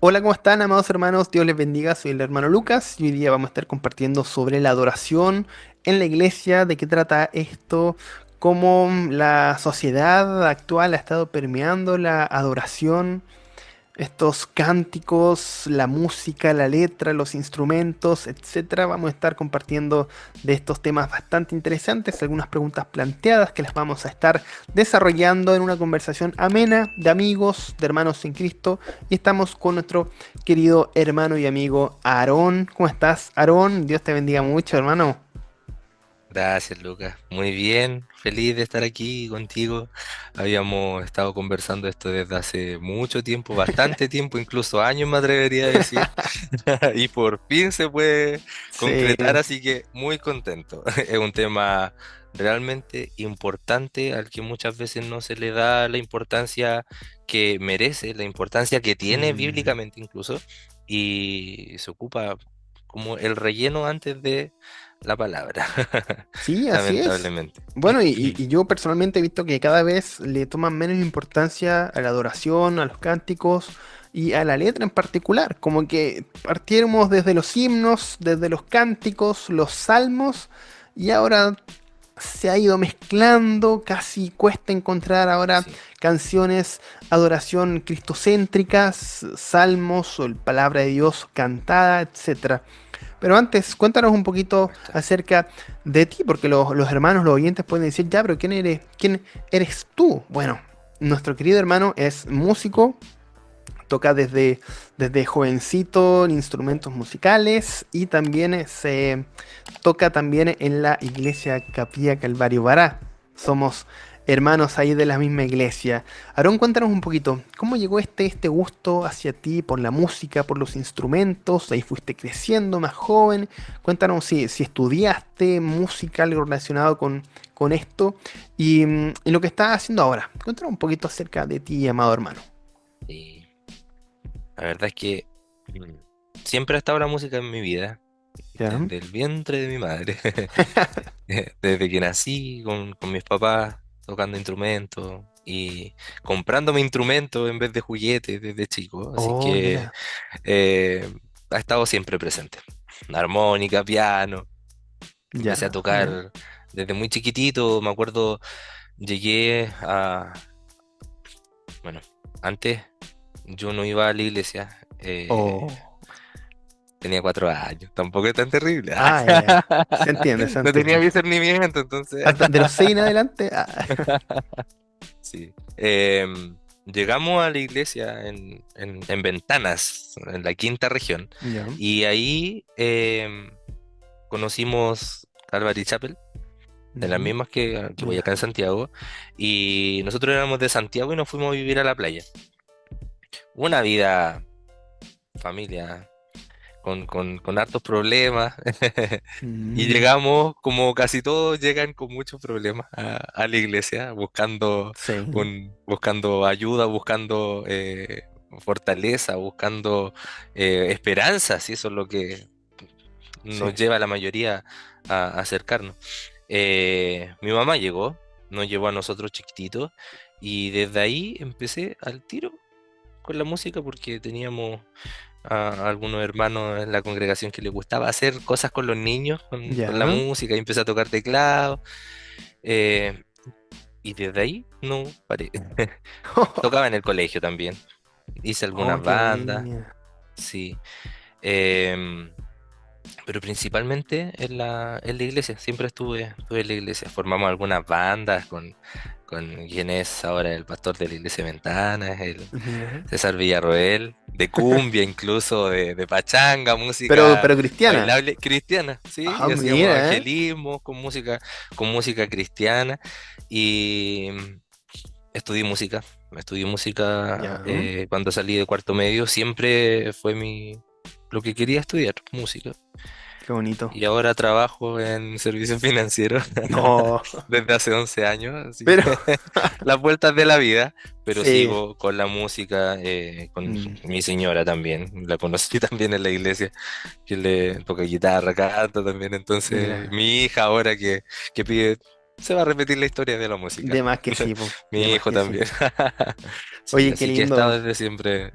Hola, ¿cómo están, amados hermanos? Dios les bendiga, soy el hermano Lucas y hoy día vamos a estar compartiendo sobre la adoración en la iglesia, de qué trata esto, cómo la sociedad actual ha estado permeando la adoración, estos cánticos, la música, la letra, los instrumentos, etcétera. Vamos a estar compartiendo de estos temas bastante interesantes, algunas preguntas planteadas que las vamos a estar desarrollando en una conversación amena de amigos, de hermanos en Cristo. Y estamos con nuestro querido hermano y amigo Aarón. ¿Cómo estás, Aarón? Dios te bendiga mucho, hermano. Gracias, Lucas. Muy bien, feliz de estar aquí contigo. Habíamos estado conversando esto desde hace mucho tiempo, bastante tiempo, incluso años me atrevería a decir, y por fin se puede Sí, concretar, así que muy contento. Es un tema realmente importante al que muchas veces no se le da la importancia que merece, la importancia que tiene mm, bíblicamente incluso, y se ocupa como el relleno antes de la palabra. sí, así es. Lamentablemente. Bueno, y yo personalmente he visto que cada vez le toman menos importancia a la adoración, a los cánticos y a la letra en particular. Como que partiéramos desde los himnos, desde los cánticos, los salmos, y ahora se ha ido mezclando, casi cuesta encontrar ahora Sí, canciones, adoración cristocéntricas, salmos o palabra de Dios cantada, etcétera. Pero antes, cuéntanos un poquito correcto. acerca de ti, porque los hermanos, los oyentes pueden decir, ya, pero ¿quién eres? ¿Quién eres tú? Bueno, nuestro querido hermano es músico, toca desde jovencito en instrumentos musicales y también se toca también en la iglesia Capilla Calvario Bará. Somos hermanos ahí de la misma iglesia. Aarón, cuéntanos un poquito, ¿cómo llegó este gusto hacia ti por la música, por los instrumentos? Ahí fuiste creciendo más joven. Cuéntanos si estudiaste música, algo relacionado con esto y lo que estás haciendo ahora. Cuéntanos un poquito acerca de ti, amado hermano. Y la verdad es que siempre ha estado la música en mi vida, ¿Ya? desde el vientre de mi madre, desde que nací con mis papás tocando instrumentos y comprándome instrumentos en vez de juguetes desde chico, así Oh, que mira. eh, ha estado siempre presente. Armónica, piano, empecé a Ya, ya. tocar desde muy chiquitito, me acuerdo, llegué a, bueno, antes yo no iba a la iglesia, Oh. tenía 4 años, tampoco es tan terrible. Ah, ya, ya. Se entiende, se No tenía entiende. discernimiento, entonces. Hasta de los 6 en adelante. Ah. Sí. Llegamos a la iglesia en Ventanas, en la quinta región, Ya. y ahí conocimos Calvary Chapel, de las Ujú. mismas que voy acá en Ya. Santiago, y nosotros éramos de Santiago y nos fuimos a vivir a la playa. Una vida, familia, con hartos problemas. Y Mm, llegamos, como casi todos llegan con muchos problemas a la iglesia, buscando, sí. buscando ayuda, buscando fortaleza, buscando esperanza, si eso es lo que Sí. nos lleva a la mayoría a acercarnos. Mi mamá llegó, nos llevó a nosotros chiquititos, y desde ahí empecé al tiro con la música porque teníamos a algunos hermanos en la congregación que les gustaba hacer cosas con los niños, con la Ya. música, y empecé a tocar teclado, eh, y desde ahí no paré. Tocaba en el colegio también, hice Oh, algunas qué bandas, buena. sí, em, pero principalmente en la iglesia, siempre estuve en la iglesia, formamos algunas bandas con quien es ahora el pastor de la iglesia de Ventanas, el Mira. César Villarroel, de cumbia incluso, de pachanga, Pero, música pero cristiana. bailable cristiana, ¿sí? Ah, Y hacíamos mira, ¿eh? evangelismo con música cristiana, y estudié música Ya. cuando salí de cuarto medio, siempre fue lo que quería estudiar, música. Qué bonito. Y ahora trabajo en servicios financieros No. desde hace 11 años, así Pero. que las vueltas de la vida, pero Sí. sigo con la música, con Mm, mi señora también, la conocí también en la iglesia, que le toca guitarra, canta también, entonces mira. mi hija ahora que pide, se va a repetir la historia de la música, De más que sí, po. De mi más hijo que sí. también, sí, Oye, qué así que he estado lindo. desde siempre.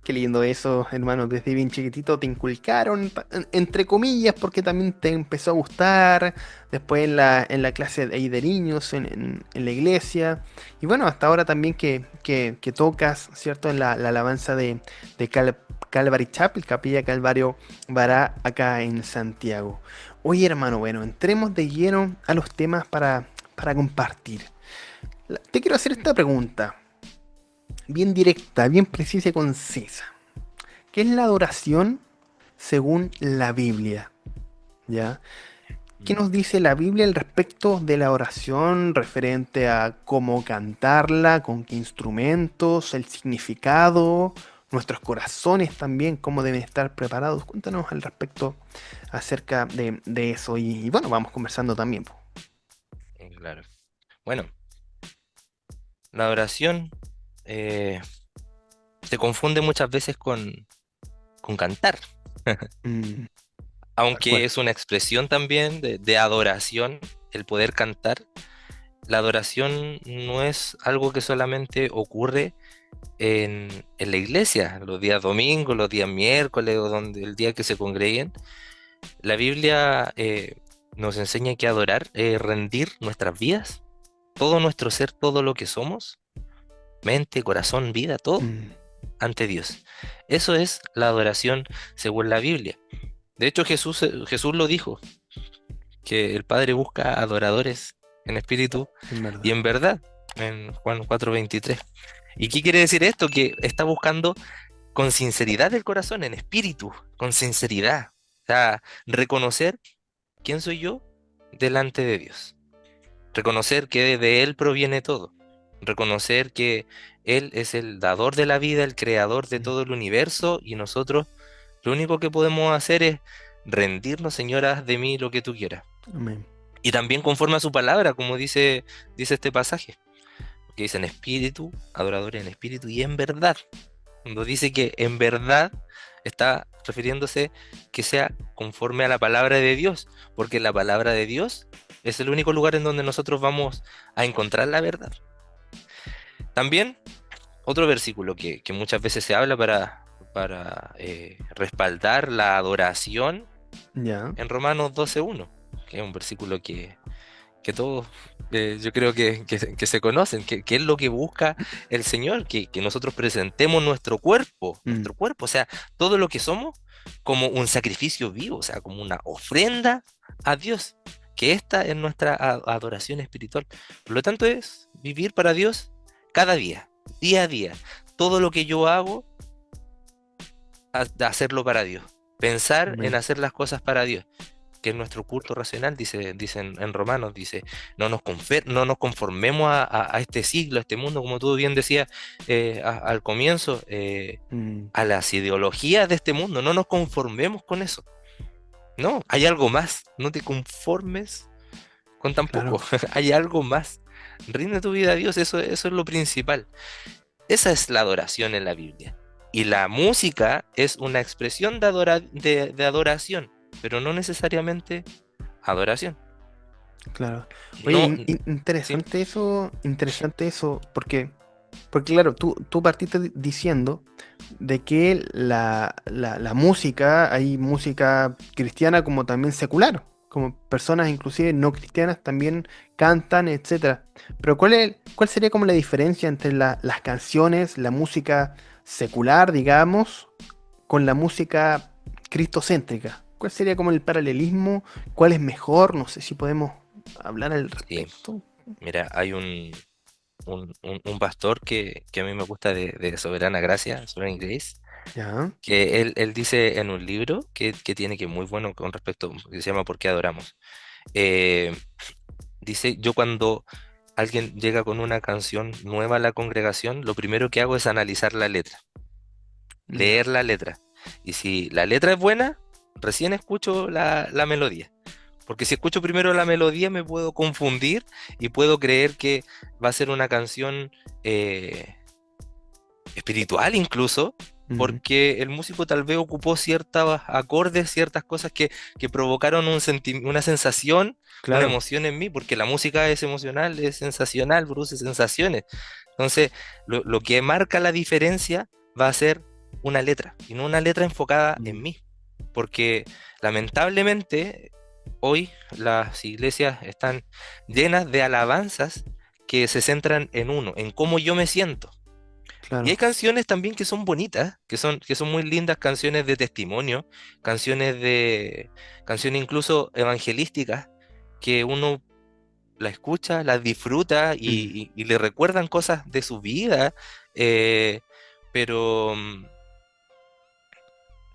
Qué lindo eso, hermano. Desde bien chiquitito te inculcaron, entre comillas, porque también te empezó a gustar. Después en la clase de, ahí de niños, en la iglesia. Y bueno, hasta ahora también que tocas, ¿cierto? En la alabanza de Calvary Chapel, Capilla Calvario Vará, acá en Santiago. Oye, hermano, bueno, entremos de lleno a los temas para compartir. Te quiero hacer esta pregunta, bien directa, bien precisa y concisa. ¿Qué es la adoración según la Biblia? ¿Ya? ¿Qué Mm. nos dice la Biblia al respecto de la oración referente a cómo cantarla, con qué instrumentos, el significado, nuestros corazones también, cómo deben estar preparados? Cuéntanos al respecto acerca de eso y bueno, vamos conversando también, po. Claro. Bueno, la oración eh, se confunde muchas veces con cantar, Mm, tal aunque cual. es una expresión también de adoración, el poder cantar. La adoración no es algo que solamente ocurre en la iglesia, los días domingos, los días miércoles o donde, el día que se congreguen. La Biblia nos enseña que adorar es rendir nuestras vidas, todo nuestro ser, todo lo que somos, mente, corazón, vida, todo Mm, ante Dios. Eso es la adoración según la Biblia. De hecho, Jesús lo dijo, que el Padre busca adoradores en espíritu en y verdad. en verdad, en Juan 4:23. ¿Y qué quiere decir esto? Que está buscando con sinceridad del corazón, en espíritu, con sinceridad. O sea, reconocer quién soy yo delante de Dios. Reconocer que de Él proviene todo. Reconocer que Él es el dador de la vida, el creador de Mm, todo el universo y nosotros lo único que podemos hacer es rendirnos, Señor, haz de mí lo que tú quieras. amén. Y también conforme a su palabra, como dice este pasaje, que dice en espíritu, adoradores en espíritu y en verdad. Cuando dice que en verdad está refiriéndose que sea conforme a la palabra de Dios, porque la palabra de Dios es el único lugar en donde nosotros vamos a encontrar la verdad. También otro versículo que muchas veces se habla para respaldar la adoración Ya. en Romanos 12:1, que es un versículo que todos yo creo que se conocen, que es lo que busca el Señor, que nosotros presentemos Mm, nuestro cuerpo, o sea, todo lo que somos como un sacrificio vivo, o sea, como una ofrenda a Dios, que esta es nuestra adoración espiritual. Por lo tanto, es vivir para Dios cada día, día a día. Todo lo que yo hago, hacerlo para Dios. Pensar en amén. hacer las cosas para Dios que es nuestro culto racional, dice en Romanos, dice, no nos conformemos a este siglo, a este mundo, como tú bien decías al comienzo, Mm, a las ideologías de este mundo, no nos conformemos con eso. No, hay algo más, no te conformes con tan poco, claro. hay algo más. Rinde tu vida a Dios, eso es lo principal. Esa es la adoración en la Biblia. Y la música es una expresión de adoración, pero no necesariamente adoración. Claro. Oye, No, sí, interesante eso, porque claro, tú partiste diciendo de que la música, hay música cristiana como también secular, como personas inclusive no cristianas también cantan, etcétera. Pero ¿cuál sería como la diferencia entre las canciones, la música secular, digamos, con la música cristocéntrica? ¿Cuál sería como el paralelismo? ¿Cuál es mejor? No sé si podemos hablar al sí. respecto. Mira, hay un pastor que a mí me gusta de Soberana Gracia, Sovereign Grace, Ya. que él dice en un libro que tiene que muy bueno con respecto, que se llama ¿Por qué adoramos? Eh, Dice, yo cuando alguien llega con una canción nueva a la congregación, lo primero que hago es analizar la letra, Ya. leer la letra. Y si la letra es buena, recién escucho la melodía. Porque si escucho primero la melodía me puedo confundir y puedo creer que va a ser una canción eh, espiritual incluso, Mm, porque el músico tal vez ocupó ciertos acordes, ciertas cosas que provocaron una sensación, una claro. emoción en mí, porque la música es emocional, es sensacional, produce sensaciones. Entonces, lo que marca la diferencia va a ser una letra, y no una letra enfocada en Mm, mí. Porque lamentablemente hoy las iglesias están llenas de alabanzas que se centran en uno, en cómo yo me siento. Y hay claro. canciones también que son bonitas, que son muy lindas, canciones de testimonio, canciones de, canciones incluso evangelísticas, que uno la escucha, la disfruta Mm, y le recuerdan cosas de su vida, eh, pero,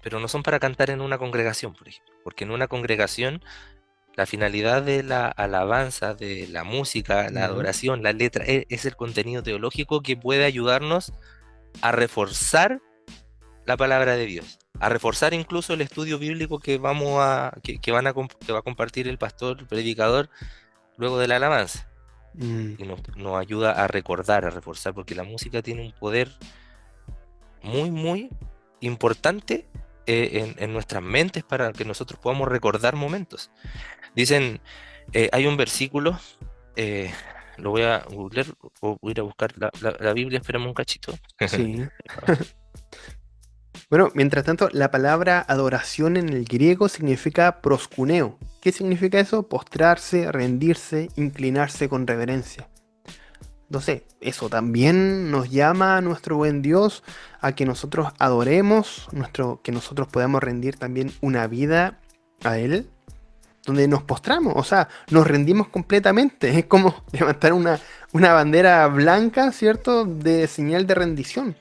pero no son para cantar en una congregación, por ejemplo, porque en una congregación la finalidad de la alabanza, de la música, la ya. adoración, la letra, es el contenido teológico que puede ayudarnos a reforzar la palabra de Dios, a reforzar incluso el estudio bíblico que va a compartir el pastor, el predicador, luego de la alabanza. Mm, Y nos ayuda a recordar, a reforzar, porque la música tiene un poder muy, muy importante en nuestras mentes para que nosotros podamos recordar momentos. Dicen, hay un versículo, eh, lo voy a googlear o voy a ir a buscar la Biblia, espérame un cachito. sí. Bueno, mientras tanto, la palabra adoración en el griego significa proscuneo. ¿Qué significa eso? Postrarse, rendirse, inclinarse con reverencia. Entonces, eso también nos llama a nuestro buen Dios a que nosotros adoremos, que nosotros podamos rendir también una vida a Él, donde nos postramos, o sea, nos rendimos completamente. Es como levantar una bandera blanca, ¿cierto? De señal de rendición.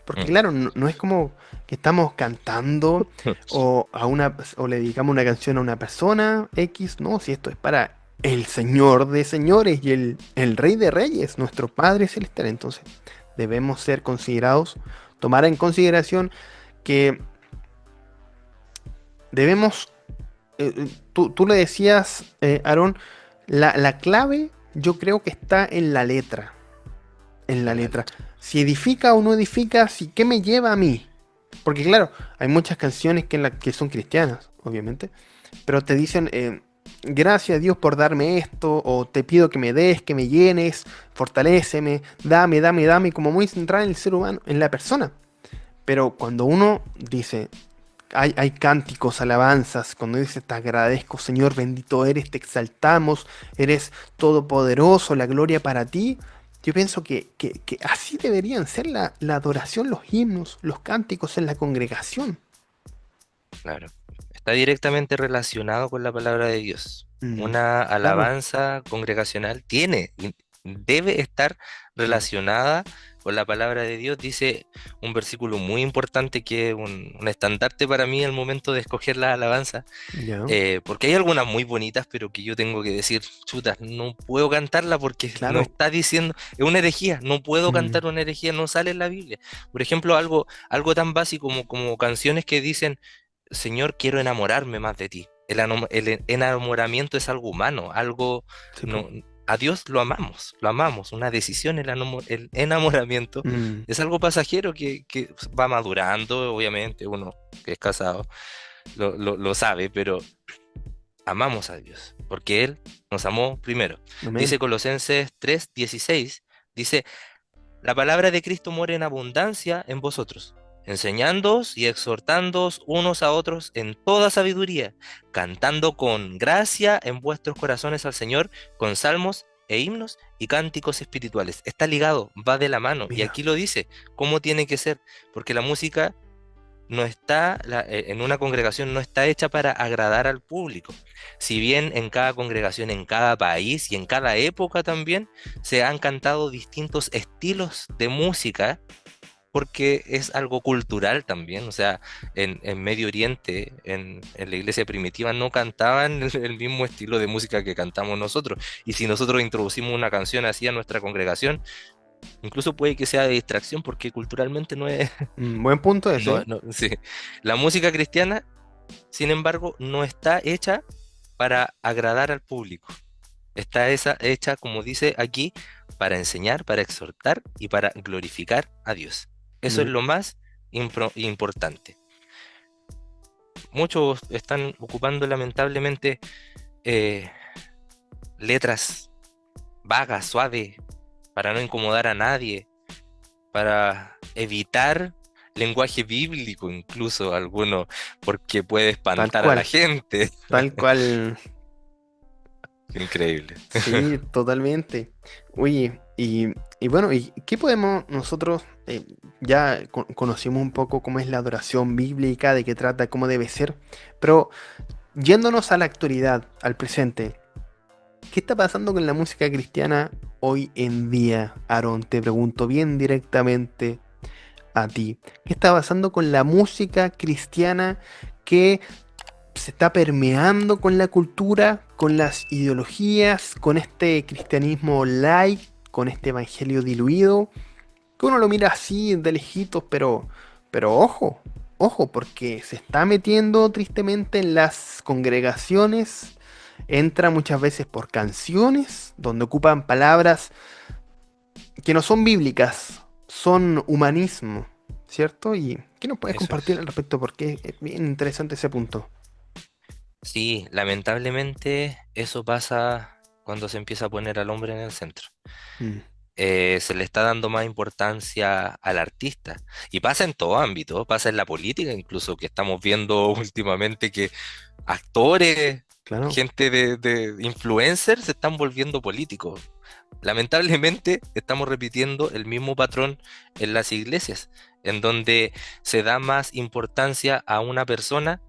Porque Mm. claro, no es como que estamos cantando o le dedicamos una canción a una persona X, no, si esto es para el Señor de señores y el Rey de reyes, nuestro Padre Celestial. Entonces, debemos ser considerados, tomar en consideración que debemos, tú le decías, Aarón, la clave yo creo que está en la letra, en la En la letra. letra. Si edifica o no edifica, si qué me lleva a mí. Porque claro, hay muchas canciones que son cristianas, obviamente, pero te dicen, gracias a Dios por darme esto, o te pido que me des, que me llenes, fortaléceme, dame, dame, dame, como muy centrada en el ser humano, en la persona. Pero cuando uno dice, hay cánticos, alabanzas, cuando dice, te agradezco, Señor, bendito eres, te exaltamos, eres todopoderoso, la gloria para ti. Yo pienso que así deberían ser la adoración, los himnos, los cánticos en la congregación. Claro. Está directamente relacionado con la palabra de Dios. Mm, Una claro. alabanza congregacional tiene y debe estar Mm, relacionada con la palabra de Dios. Dice un versículo muy importante que es un estandarte para mí al momento de escoger la alabanza, ya, porque hay algunas muy bonitas, pero que yo tengo que decir, chutas, no puedo cantarla porque no claro. está diciendo, es una herejía, no puedo Mm, cantar una herejía, no sale en la Biblia. Por ejemplo, algo tan básico como canciones que dicen Señor, quiero enamorarme más de ti. El enamoramiento es algo humano, algo sí, po. no, a Dios lo amamos, una decisión, el enamoramiento Mm, es algo pasajero que va madurando, obviamente, uno que es casado lo sabe, pero amamos a Dios, porque Él nos amó primero. amén. Dice Colosenses 3:16, dice, la palabra de Cristo mora en abundancia en vosotros, enseñándoos y exhortándoos unos a otros en toda sabiduría, cantando con gracia en vuestros corazones al Señor, con salmos e himnos y cánticos espirituales. Está ligado, va de la mano, y Mira. aquí lo dice, cómo tiene que ser, porque la música no está, en una congregación no está hecha para agradar al público. Si bien en cada congregación, en cada país y en cada época también se han cantado distintos estilos de música, porque es algo cultural también. O sea, en Medio Oriente, en la iglesia primitiva, no cantaban el mismo estilo de música que cantamos nosotros. Y si nosotros introducimos una canción así a nuestra congregación, incluso puede que sea de distracción porque culturalmente no es, Buen punto ese, no, ¿eh? sí. La música cristiana, sin embargo, no está hecha para agradar al público. Está hecha, como dice aquí, para enseñar, para exhortar y para glorificar a Dios. Eso es Mm, lo más importante. Muchos están ocupando lamentablemente eh, letras vagas, suaves, para no incomodar a nadie, para evitar lenguaje bíblico, incluso alguno, porque puede Tal espantar a la cual, gente. tal cual. Increíble. Sí, totalmente. Oye, y bueno, ¿y qué podemos nosotros, ya conocimos un poco cómo es la adoración bíblica, de qué trata, cómo debe ser, pero yéndonos a la actualidad, al presente, ¿qué está pasando con la música cristiana hoy en día, Aaron? Te pregunto bien directamente a ti. ¿Qué está pasando con la música cristiana que se está permeando con la cultura, con las ideologías, con este cristianismo light, con este evangelio diluido, que uno lo mira así de lejitos, pero ojo, ojo, porque se está metiendo tristemente en las congregaciones, entra muchas veces por canciones, donde ocupan palabras que no son bíblicas, son humanismo, ¿cierto? ¿Y qué nos puedes Eso compartir es. al respecto? Porque es bien interesante ese punto. Sí, lamentablemente eso pasa cuando se empieza a poner al hombre en el centro. Mm, Se le está dando más importancia al artista. Y pasa en todo ámbito, pasa en la política, incluso que estamos viendo últimamente que actores, claro. gente de influencers se están volviendo políticos. Lamentablemente estamos repitiendo el mismo patrón en las iglesias, en donde se da más importancia a una persona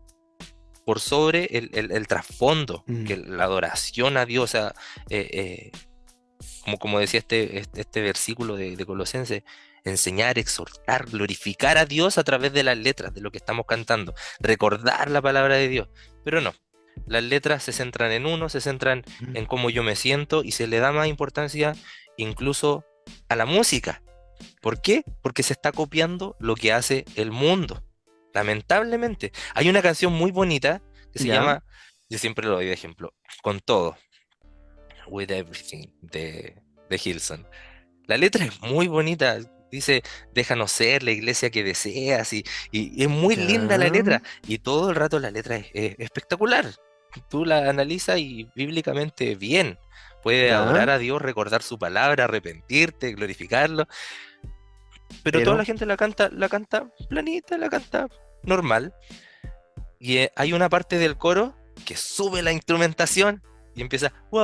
por sobre el trasfondo, Mm, que la adoración a Dios, o sea, eh, eh, como decía este versículo de Colosenses, enseñar, exhortar, glorificar a Dios a través de las letras, de lo que estamos cantando, recordar la palabra de Dios. Pero no, las letras se centran en uno, se centran mm. en cómo yo me siento y se le da más importancia incluso a la música. ¿Por qué? Porque se está copiando lo que hace el mundo. Lamentablemente. Hay una canción muy bonita que se Ya, llama, yo siempre lo doy de ejemplo, Con todo, With Everything, de Hilson. La letra es muy bonita. Dice, déjanos ser la iglesia que deseas. Y es muy linda la ya, letra. Y todo el rato la letra es espectacular. Tú la analizas y bíblicamente bien. Puedes ya, adorar a Dios, recordar su palabra, arrepentirte, glorificarlo. Pero toda la pero gente la canta planita, la canta normal. Y hay una parte del coro que sube la instrumentación y empieza. "Wow,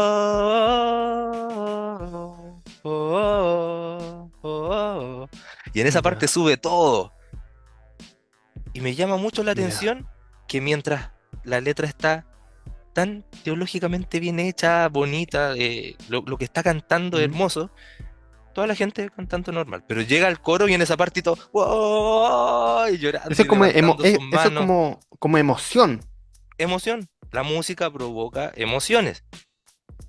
oh, oh, oh, oh". Y en esa parte ya, sube todo. Y me llama mucho la mira. atención que mientras la letra está tan teológicamente bien hecha, bonita, lo que está cantando es Mm. hermoso, toda la gente cantando normal. Pero llega al coro y en esa parte y todo, "Wow", y Eso llorando es y como, levantando sus eso es manos. como emoción, Emoción. La música provoca emociones.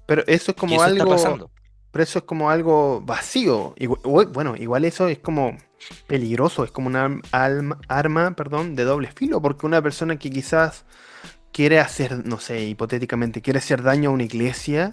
pero eso es Y como eso está algo, pasando. pero eso es como algo vacío. Bueno, igual eso es como peligroso, es como una arma, perdón, de doble filo, porque una persona que quizás quiere hacer, no sé, hipotéticamente, quiere hacer daño a una iglesia,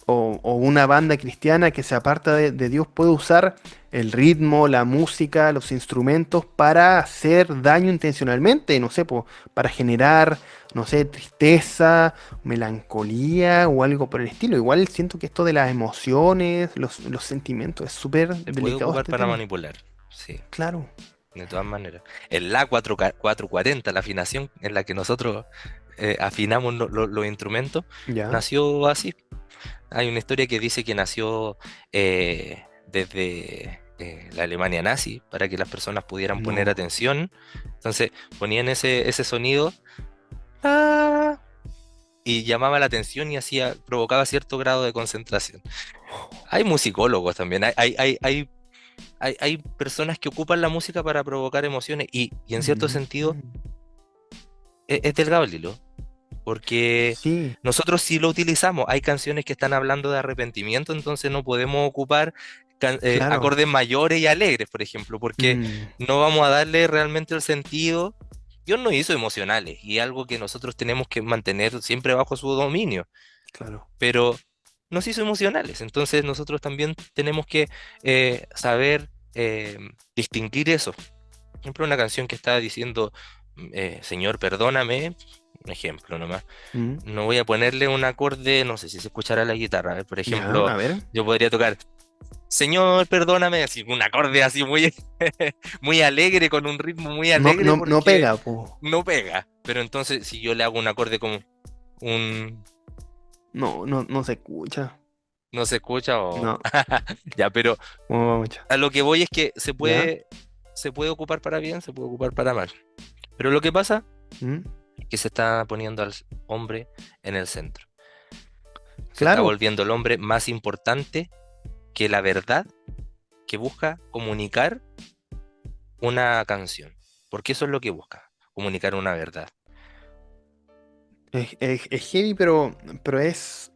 o una banda cristiana que se aparta de Dios puede usar el ritmo, la música, los instrumentos para hacer daño intencionalmente, no sé, para generar, no sé, tristeza, melancolía o algo por el estilo. Igual siento que esto de las emociones, los sentimientos, es súper Se puede delicado ocupar este para tema. manipular. Sí, Claro, de todas maneras. El La 440, la afinación en la que nosotros afinamos los instrumentos, ya. nació así. Hay una historia que dice que nació desde la Alemania nazi, para que las personas pudieran poner No. atención. Entonces ponían ese sonido, ah, y llamaba la atención y provocaba cierto grado de concentración. Hay musicólogos también, hay personas que ocupan la música para provocar emociones y en cierto Mm, sentido mm. es delgado el hilo, porque Sí, nosotros sí lo utilizamos. Hay canciones que están hablando de arrepentimiento, entonces no podemos ocupar claro. acordes mayores y alegres, por ejemplo, porque Mm, no vamos a darle realmente el sentido. Dios nos hizo emocionales y algo que nosotros tenemos que mantener siempre bajo su dominio, claro. pero nos hizo emocionales, entonces nosotros también tenemos que saber distinguir eso. Por ejemplo, una canción que está diciendo, Señor, perdóname, un ejemplo nomás. Mm. No voy a ponerle un acorde, no sé si se escuchará la guitarra. A ver, por Ya, ejemplo, a ver. yo podría tocar. Señor, perdóname, así un acorde así muy, muy alegre, con un ritmo muy No, alegre, no, no porque pega, po. no pega. Pero entonces, si yo le hago un acorde como un No, no, no se escucha. no se escucha o No, ya, pero mucha. a lo que voy es que ¿Ya? se puede ocupar para bien, se puede ocupar para mal. Pero lo que pasa ¿Mm? es que se está poniendo al hombre en el centro. Se está Claro. volviendo el hombre más importante que la verdad que busca comunicar una canción. Porque eso es lo que busca, comunicar una verdad. Es heavy, pero es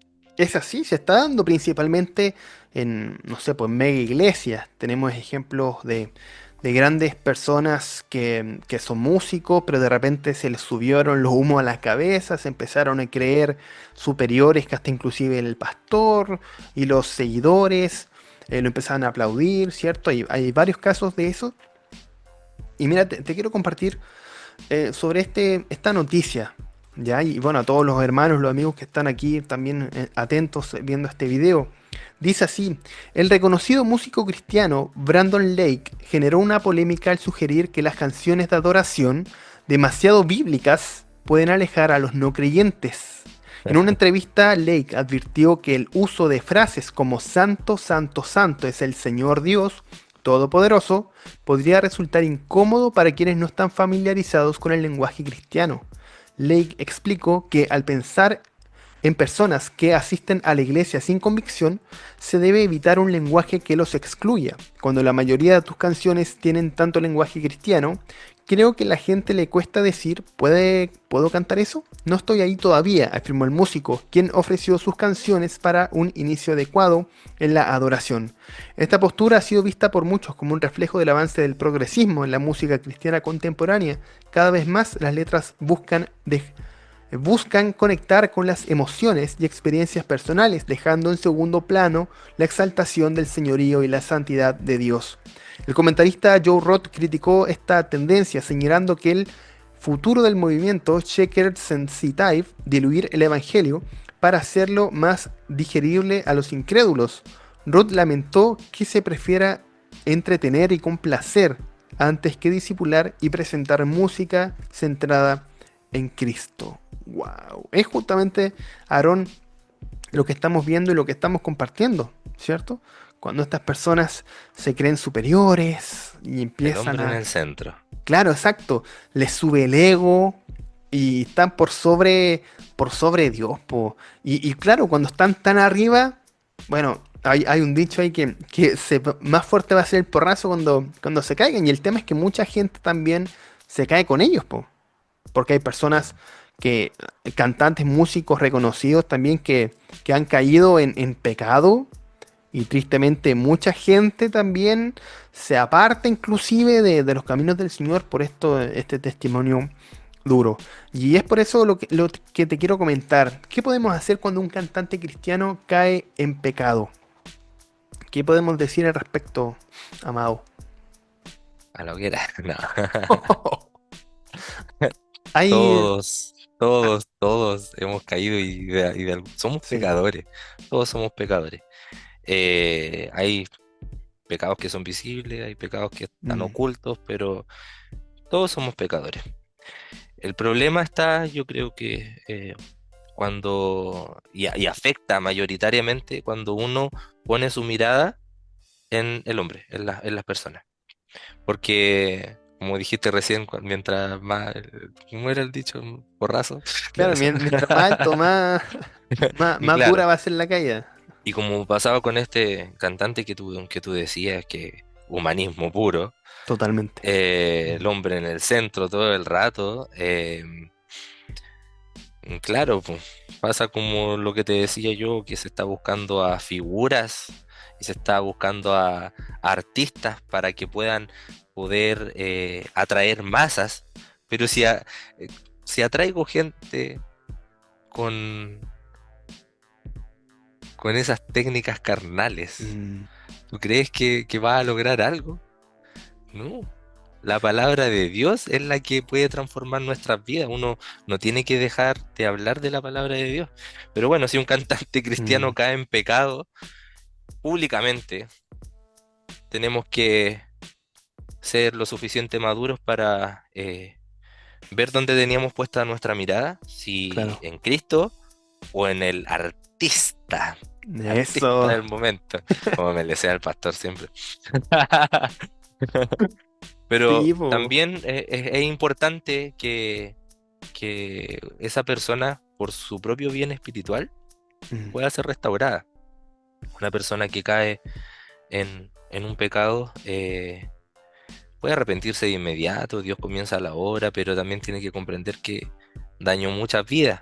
así, se está dando principalmente en, no sé, pues mega iglesias. Tenemos ejemplos de grandes personas que son músicos, pero de repente se les subieron los humos a la cabeza, se empezaron a creer superiores que hasta inclusive el pastor y los seguidores lo empezaban a aplaudir, ¿cierto? Hay varios casos de eso. Y mira, te quiero compartir sobre esta noticia, ¿ya? Y bueno, a todos los hermanos, los amigos que están aquí también atentos viendo este video. Dice así, el reconocido músico cristiano Brandon Lake generó una polémica al sugerir que las canciones de adoración, demasiado bíblicas, pueden alejar a los no creyentes. En una entrevista, Lake advirtió que el uso de frases como Santo, Santo, Santo es el Señor Dios Todopoderoso podría resultar incómodo para quienes no están familiarizados con el lenguaje cristiano. Lake explicó que al pensar en personas que asisten a la iglesia sin convicción, se debe evitar un lenguaje que los excluya. Cuando la mayoría de tus canciones tienen tanto lenguaje cristiano, creo que a la gente le cuesta decir, ¿puedo cantar eso? No estoy ahí todavía, afirmó el músico, quien ofreció sus canciones para un inicio adecuado en la adoración. Esta postura ha sido vista por muchos como un reflejo del avance del progresismo en la música cristiana contemporánea. Cada vez más las letras buscan conectar con las emociones y experiencias personales, dejando en segundo plano la exaltación del señorío y la santidad de Dios. El comentarista Joe Roth criticó esta tendencia, señalando que el futuro del movimiento Shaker Sensitive, diluir el Evangelio para hacerlo más digerible a los incrédulos. Roth lamentó que se prefiera entretener y complacer antes que disipular y presentar música centrada en Cristo. Wow. Es justamente, Aarón, lo que estamos viendo y lo que estamos compartiendo, ¿cierto? Cuando estas personas se creen superiores y El empiezan hombre en a... el centro. Claro, exacto. Les sube el ego y están por sobre Dios, po. Y claro, cuando están tan arriba, bueno, hay un dicho ahí más fuerte va a ser el porrazo cuando se caigan. Y el tema es que mucha gente también se cae con ellos, po. Porque hay personas que, cantantes, músicos reconocidos también que han caído en pecado y tristemente mucha gente también se aparta inclusive de los caminos del Señor por este testimonio duro. Y es por eso lo que te quiero comentar. ¿Qué podemos hacer cuando un cantante cristiano cae en pecado? ¿Qué podemos decir al respecto, amado? A la hoguera. No. Hay... Todos hemos caído somos Sí. pecadores. Todos somos pecadores. Hay pecados que son visibles, hay pecados que están Mm, ocultos, pero todos somos pecadores. El problema está, yo creo que y afecta mayoritariamente cuando uno pone su mirada en el hombre, en las personas. Porque, como dijiste recién, mientras más, ¿cómo era el dicho? Porrazo. claro, mientras más alto, más Claro, dura va a ser la caída. y como pasaba con este cantante que tú decías, que humanismo puro, Totalmente. el hombre en el centro todo el rato, claro, pues, pasa como lo que te decía yo, que se está buscando a figuras y se está buscando a artistas para que puedan poder atraer masas, pero eh, si atraigo gente con, con esas técnicas carnales, Mm, ¿tú crees que va a lograr algo? No. La palabra de Dios es la que puede transformar nuestras vidas. Uno no tiene que dejar de hablar de la palabra de Dios. Pero bueno, si un cantante cristiano mm. cae en pecado, públicamente tenemos que ser lo suficiente maduros para ver dónde teníamos puesta nuestra mirada, si Claro. en Cristo o en el artista Eso. del momento, como me le decía el pastor siempre. Pero Sí, po. también es importante que esa persona, por su propio bien espiritual, Mm, pueda ser restaurada. Una persona que cae en un pecado puede arrepentirse de inmediato, Dios comienza a la obra, pero también tiene que comprender que dañó muchas vidas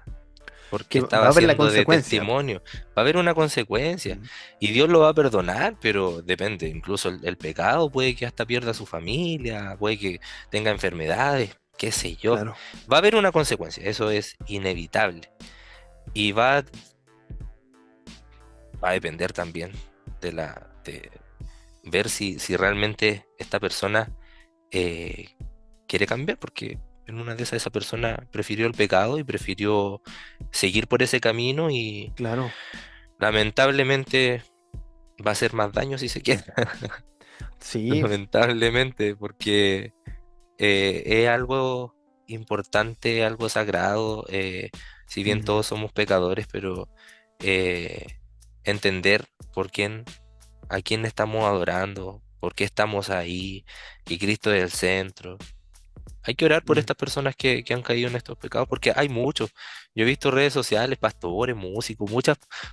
porque que va estaba a haber la haciendo de consecuencia. testimonio. Va a haber una consecuencia Mm, y Dios lo va a perdonar, pero depende. Incluso el pecado puede que hasta pierda a su familia, puede que tenga enfermedades, qué sé yo. claro. Va a haber una consecuencia, eso es inevitable. Y va a depender también de ver si realmente esta persona eh, quiere cambiar, porque en una de esas esa persona prefirió el pecado y prefirió seguir por ese camino y Claro. lamentablemente va a hacer más daño si se queda. Sí. Lamentablemente, porque es algo importante, algo sagrado, si bien Mm, todos somos pecadores, pero eh, entender por quién, a quién estamos adorando, por qué estamos ahí, que Cristo es el centro. Hay que orar por mm, estas personas que han caído en estos pecados, porque hay muchos. Yo he visto redes sociales, pastores, músicos,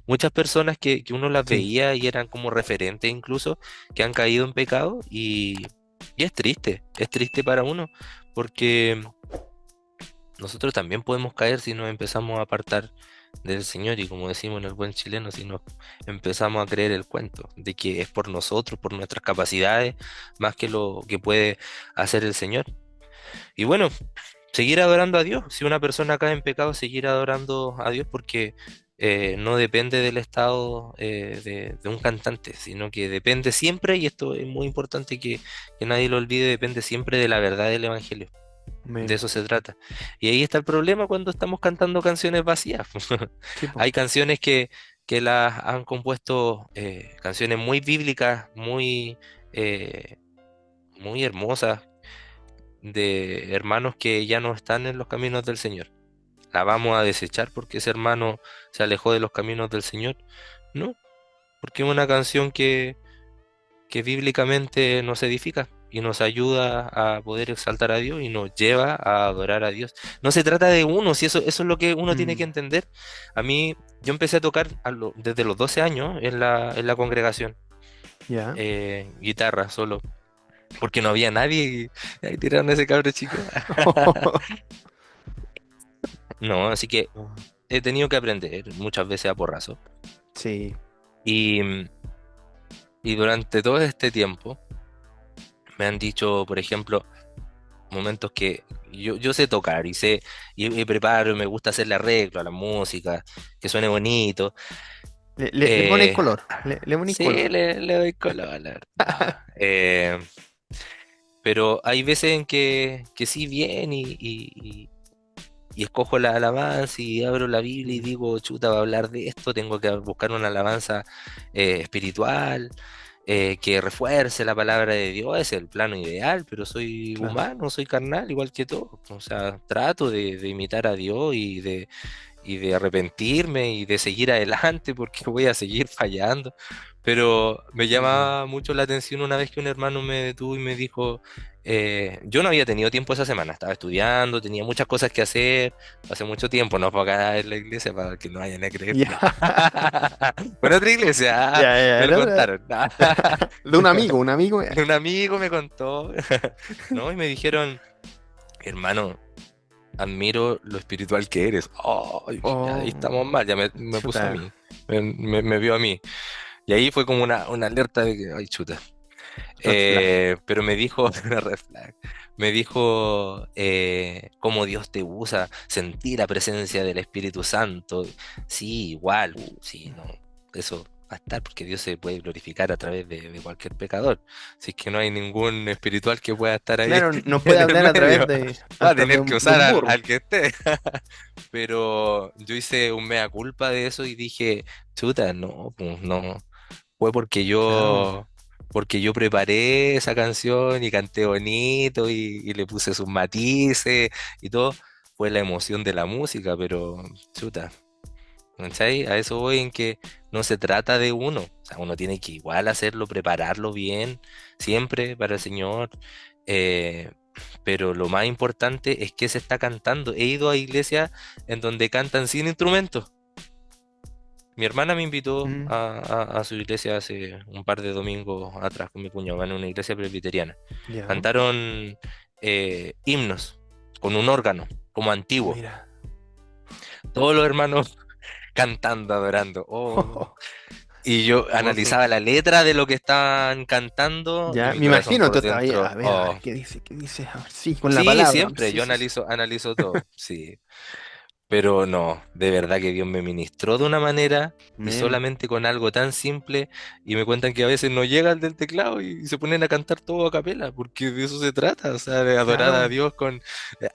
muchas personas que uno las sí. veía y eran como referentes incluso, que han caído en pecado y es triste para uno, porque nosotros también podemos caer si nos empezamos a apartar del Señor y como decimos en el buen chileno, si nos empezamos a creer el cuento de que es por nosotros, por nuestras capacidades, más que lo que puede hacer el Señor. Y bueno, seguir adorando a Dios. Si una persona cae en pecado, seguir adorando a Dios porque no depende del estado de un cantante, sino que depende siempre, y esto es muy importante que nadie lo olvide, depende siempre de la verdad del Evangelio. De Amén. eso se trata. Y ahí está el problema cuando estamos cantando canciones vacías. Sí, po. Hay canciones que las han compuesto, canciones muy bíblicas, eh, muy hermosas, de hermanos que ya no están en los caminos del Señor. ¿La vamos a desechar porque ese hermano se alejó de los caminos del Señor? No, porque es una canción que bíblicamente nos edifica y nos ayuda a poder exaltar a Dios y nos lleva a adorar a Dios. No se trata de uno, si eso es lo que uno tiene que Mm, entender. A mí, yo empecé a tocar desde los 12 años en la congregación, ya. guitarra solo, porque no había nadie y ahí tiraron a ese cabro chico. No, así que he tenido que aprender muchas veces a porrazo. Sí. Y, y durante todo este tiempo me han dicho, por ejemplo, momentos que yo sé tocar y sé, y preparo, y me gusta hacerle arreglo a la música, que suene bonito. Le ponéis Eh, color. Le ponéis sí, color. le doy color, la verdad. No, pero hay veces en que sí bien y escojo la alabanza y abro la Biblia y Mm, digo, chuta, va a hablar de esto, tengo que buscar una alabanza espiritual que refuerce la palabra de Dios, es el plano ideal, pero soy claro. humano, soy carnal, igual que todo. O sea, trato de imitar a Dios y de arrepentirme y de seguir adelante porque voy a seguir fallando. Pero me Mm, llama mucho la atención una vez que un hermano me detuvo y me dijo, yo no había tenido tiempo esa semana, estaba estudiando, tenía muchas cosas que hacer, hace mucho tiempo, no para acá en la iglesia, para que no vayan a creer. ya. No. Bueno, otra iglesia, Ya, ya, me lo ya. contaron. De un amigo, un amigo. Un amigo me contó, ¿no? Y me dijeron, hermano, admiro lo espiritual que eres. Ay, ya ahí Oh, estamos mal, ya me puso a chuta. mí, me vio a mí. Y ahí fue como una alerta de que, ay, chuta. Red flag. Pero me dijo, una red flag, me dijo cómo Dios te usa, sentí la presencia del Espíritu Santo. Sí, igual, sí, no, eso va a estar porque Dios se puede glorificar a través de cualquier pecador. Si es que no hay ningún espiritual que pueda estar ahí Claro, nos puede en el hablar a través medio, de va a hasta tener que de usar un burro. al que esté. Pero yo hice un mea culpa de eso y dije, chuta, no, pues no. fue Claro. porque yo preparé esa canción y canté bonito y le puse sus matices y todo. Fue la emoción de la música, pero chuta, ¿cachai? A eso voy en que no se trata de uno. O sea, uno tiene que igual hacerlo, prepararlo bien, siempre para el Señor. eh, pero lo más importante es que se está cantando. He ido a iglesias en donde cantan sin instrumentos. Mi hermana me invitó Mm, a su iglesia hace un par de domingos atrás con mi cuñado, en una iglesia presbiteriana. ya, Cantaron himnos con un órgano, como antiguo. mira. Todos los hermanos cantando, adorando. Oh. Y yo Hermoso. analizaba la letra de lo que estaban cantando y Ya, mi me corazón imagino, tú por estabas ahí, dentro. a Oh. ver, qué dice? A ver, sí, con la Sí, palabra. siempre, Sí, yo sí, sí. analizo todo. Sí. Pero no, de verdad que Dios me ministró de una manera y Amén. solamente con algo tan simple y me cuentan que a veces no llega el del teclado y se ponen a cantar todo a capela, porque de eso se trata, o sea, de adorar a Claro, Dios con...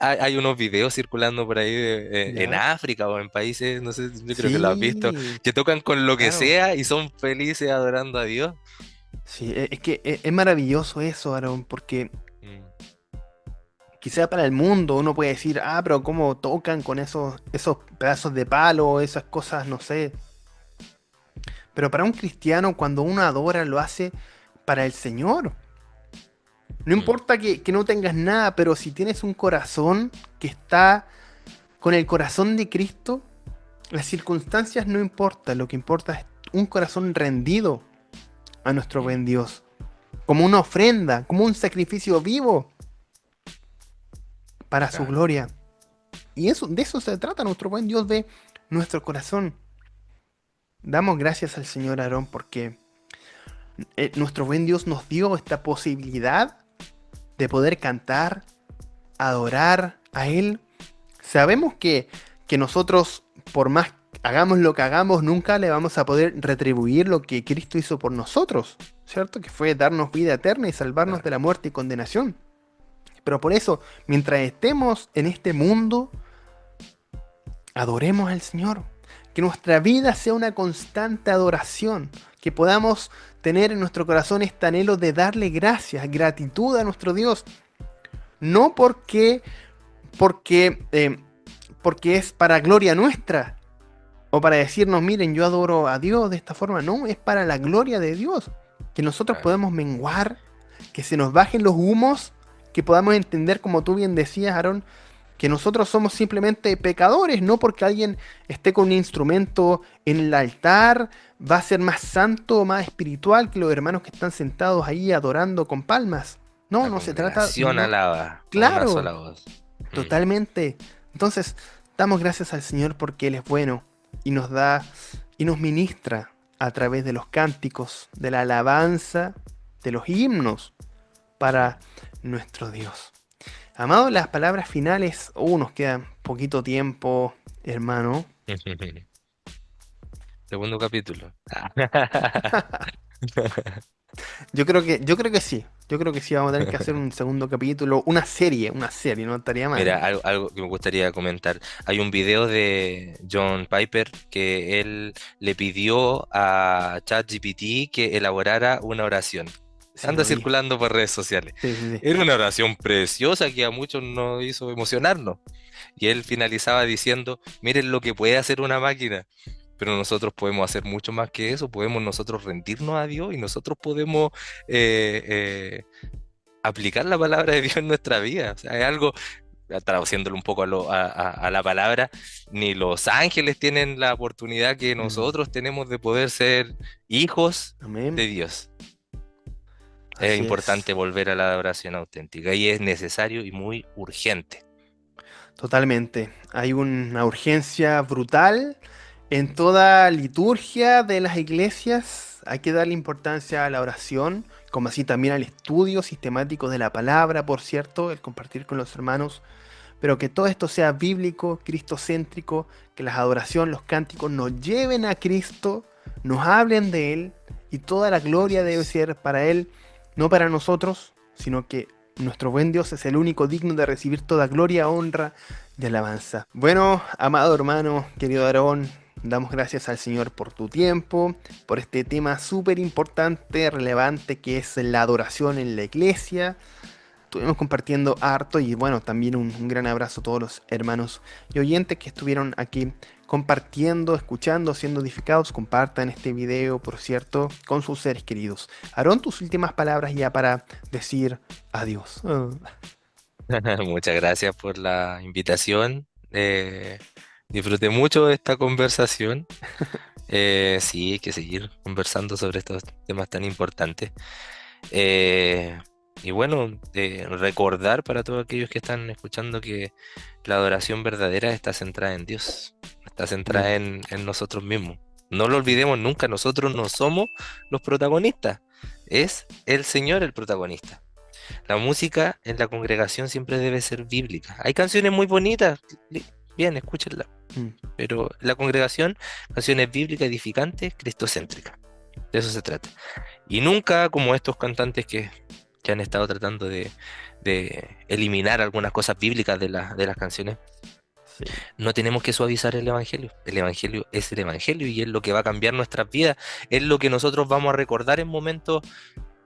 hay unos videos circulando por ahí en ya. África o en países, no sé, yo creo que lo has visto, Sí, que tocan con lo que claro. sea y son felices adorando a Dios. Sí, es que es maravilloso eso, Aaron, porque Mm, quizá para el mundo uno puede decir, ah, pero cómo tocan con esos pedazos de palo, esas cosas, no sé. Pero para un cristiano, cuando uno adora, lo hace para el Señor. No mm, importa que no tengas nada, pero si tienes un corazón que está con el corazón de Cristo, las circunstancias no importan. Lo que importa es un corazón rendido a nuestro mm, buen Dios. Como una ofrenda, como un sacrificio vivo para su claro. gloria. Y eso, de eso se trata nuestro buen Dios, de nuestro corazón. Damos gracias al Señor Aarón porque nuestro buen Dios nos dio esta posibilidad de poder cantar, adorar a Él. Sabemos que nosotros, por más hagamos lo que hagamos, nunca le vamos a poder retribuir lo que Cristo hizo por nosotros, ¿cierto? Que fue darnos vida eterna y salvarnos de Claro. la muerte y condenación. Pero por eso, mientras estemos en este mundo, adoremos al Señor. Que nuestra vida sea una constante adoración. Que podamos tener en nuestro corazón este anhelo de darle gracias, gratitud a nuestro Dios. No porque, porque es para gloria nuestra. O para decirnos, miren, yo adoro a Dios de esta forma. No, es para la gloria de Dios. Que nosotros Claro. podamos menguar, que se nos bajen los humos, que podamos entender, como tú bien decías, Aarón, que nosotros somos simplemente pecadores, no porque alguien esté con un instrumento en el altar, va a ser más santo o más espiritual que los hermanos que están sentados ahí adorando con palmas. No, La no se trata, congregación no, alaba a una claro, sola voz. Mm. totalmente. Entonces, damos gracias al Señor porque Él es bueno y nos da y nos ministra a través de los cánticos, de la alabanza, de los himnos para nuestro Dios. Amado, las palabras finales, nos queda poquito tiempo, hermano. Segundo capítulo. Yo creo que sí. Yo creo que sí vamos a tener que hacer un segundo capítulo, una serie, no estaría Mira, mal. algo que me gustaría comentar. Hay un video de John Piper que él le pidió a ChatGPT que elaborara una oración. Sí, Anda lo vi. circulando por redes sociales. Sí, sí, sí. Era una oración preciosa que a muchos nos hizo emocionarnos. Y él finalizaba diciendo, miren lo que puede hacer una máquina. Pero nosotros podemos hacer mucho más que eso, podemos nosotros rendirnos a Dios y nosotros podemos eh, aplicar la palabra de Dios en nuestra vida. O sea, es algo, traduciéndolo un poco a la palabra, ni los ángeles tienen la oportunidad que Mm, nosotros tenemos de poder ser hijos amén. de Dios. Es Así es. importante volver a la adoración auténtica y es necesario y muy urgente. Totalmente. Hay una urgencia brutal en toda liturgia de las iglesias. Hay que darle importancia a la oración, como así también al estudio sistemático de la palabra, por cierto, el compartir con los hermanos. Pero que todo esto sea bíblico, cristocéntrico, que la adoración, los cánticos nos lleven a Cristo, nos hablen de Él y toda la Así gloria debe es. ser para Él, no para nosotros, sino que nuestro buen Dios es el único digno de recibir toda gloria, honra y alabanza. Bueno, amado hermano, querido Aarón, Damos gracias al Señor por tu tiempo, por este tema súper importante, relevante, que es la adoración en la iglesia. Estuvimos compartiendo harto y bueno, también un gran abrazo a todos los hermanos y oyentes que estuvieron aquí compartiendo, escuchando, siendo edificados. Compartan este video, por cierto, con sus seres queridos. Aarón, tus últimas palabras ya para decir adiós. Muchas gracias por la invitación. Disfruté mucho de esta conversación. Sí, hay que seguir conversando sobre estos temas tan importantes. Eh, y bueno, recordar para todos aquellos que están escuchando que la adoración verdadera está centrada en Dios, está centrada Mm, en nosotros mismos. No lo olvidemos nunca, nosotros no somos los protagonistas, es el Señor el protagonista. La música en la congregación siempre debe ser bíblica. Hay canciones muy bonitas, bien, escúchenlas, mm, pero la congregación, canciones bíblicas, edificantes, cristocéntricas. De eso se trata. Y nunca como estos cantantes que han estado tratando de eliminar algunas cosas bíblicas de las canciones, sí. no tenemos que suavizar el Evangelio. El Evangelio es el Evangelio y es lo que va a cambiar nuestras vidas. Es lo que nosotros vamos a recordar en momentos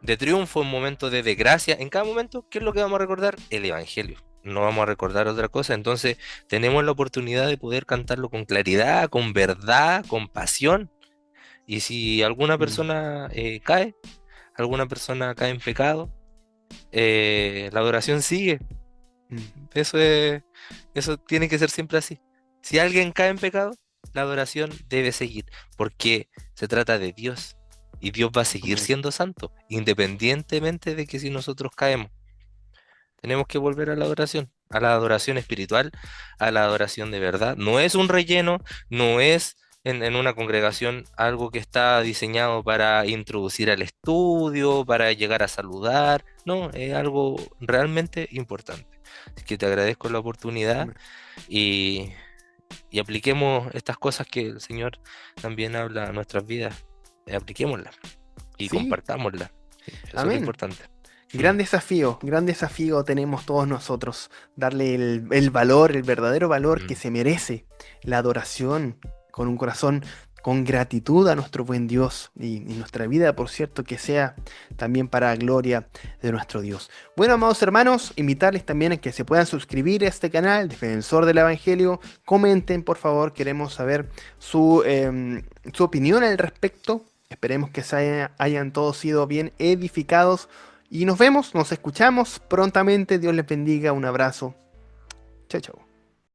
de triunfo, en momentos de desgracia. En cada momento, ¿qué es lo que vamos a recordar? El Evangelio. No vamos a recordar otra cosa. Entonces, tenemos la oportunidad de poder cantarlo con claridad, con verdad, con pasión. Y si alguna Mm, persona cae, alguna persona cae en pecado, la adoración sigue. mm, Eso es, eso tiene que ser siempre así. Si alguien cae en pecado, la adoración debe seguir, porque se trata de Dios y Dios va a seguir amén. siendo santo, independientemente de que si nosotros caemos. Tenemos que volver a la adoración espiritual, a la adoración de verdad. No es un relleno, no es en una congregación algo que está diseñado para introducir al estudio, para llegar a saludar. No, es algo realmente importante. Así que te agradezco la oportunidad Amén. y, y apliquemos estas cosas que el Señor también habla a nuestras vidas. Apliquémoslas y Sí, compartámoslas. Sí, eso es lo amén. importante. Gran desafío tenemos todos nosotros, darle el valor, el verdadero valor que Mm. se merece, la adoración con un corazón con gratitud a nuestro buen Dios y nuestra vida, por cierto, que sea también para gloria de nuestro Dios. Bueno, amados hermanos, invitarles también a que se puedan suscribir a este canal, Defensor del Evangelio. Comenten, por favor, queremos saber su opinión al respecto. Esperemos que hayan todos sido bien edificados y nos vemos, nos escuchamos prontamente. Dios les bendiga. Un abrazo. Chao, chao.